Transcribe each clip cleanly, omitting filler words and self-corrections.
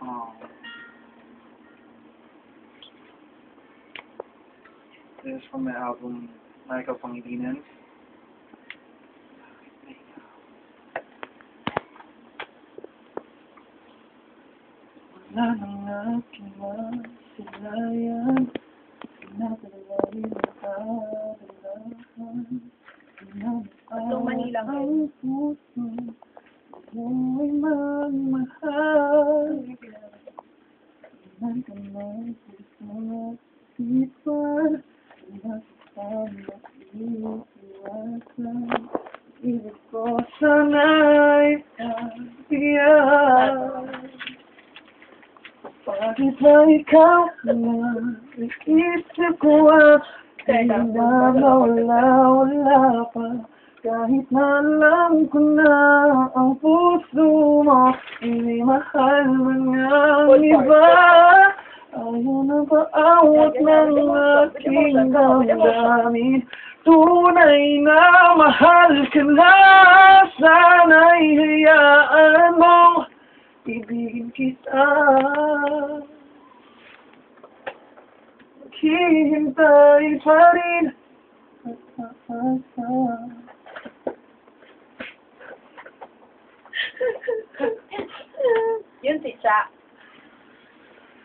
Oh. This is from my album, Michael Pangilinan. Wala nang aking masilayan, pinapalawin ang kadalahan. So, Manila Ang puso, ako'y magmahal. Ilan ka man sa isipan, nasasama iiwasan. Ibig ko sana'y pagbigyan. Bakit ba ikaw na isip ko at di na mawala pa? Kahit na alam ko na ang puso mo hindi mahal man ang iba. Ayaw na paawat ng aking damdamin. Tunay na mahal ka na, sana'y hayaan mong ibigin kita. Maghihintay pa rin at aasa. Yun si Cha.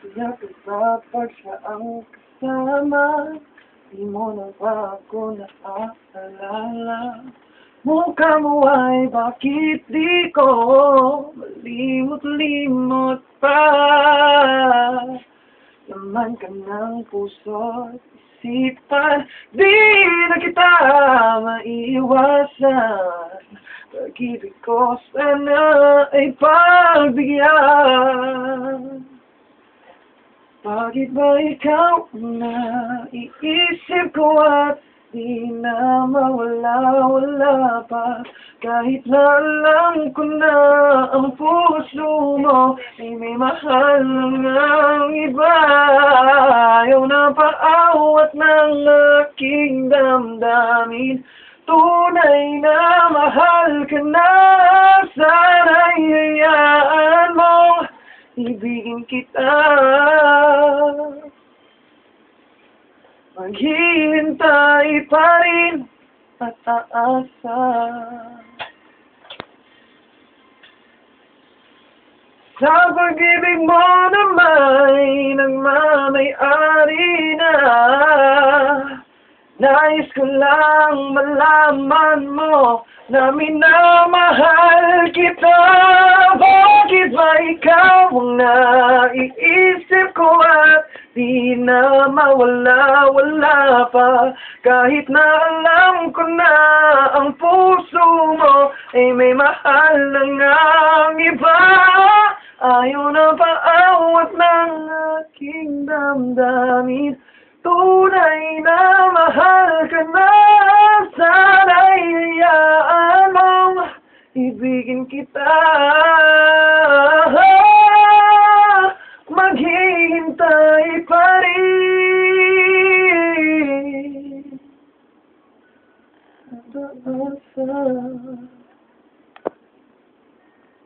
Kaya kapag siya ang kasama, di mo na ba ako naaalala? Mukha mo ay bakit di ko malimot-limot pa? Laman ka ng puso at isipan, di na kita maiiwasan. Pag-ibig ko sana ay pagbigyan. Bakit ba ikaw na iisip ko at di na mawala-wala pa? Kahit na alam ko na ang puso mo ay may mahal ng iba. Ayaw na paawat ng aking damdamin. Tunay na mahal ka na, sana'y hayaan mong ibigin kita. Maghihintay pa rin at aasa. Sa pag-ibig mo nama'y nagmamay-ari na. Nais ko lang malaman mo na minamahal kita. Bakit ba ikaw ang naiisip ko at di na mawala-wala pa? Kahit na alam ko na ang puso mo ay may mahal na ngang iba. Ayaw na paawat ng aking damdamin. Tunay na mahal ka na, sana'y hayaan mong ibigin kita. Maghihintay pa rin.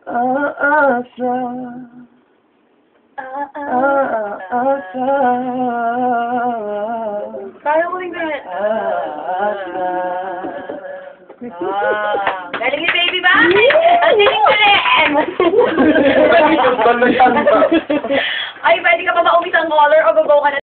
Aasa. Aasa. Kaya mo rin ganyan. Galing ni baby ba? Ang galing ko rin! Ay, pwede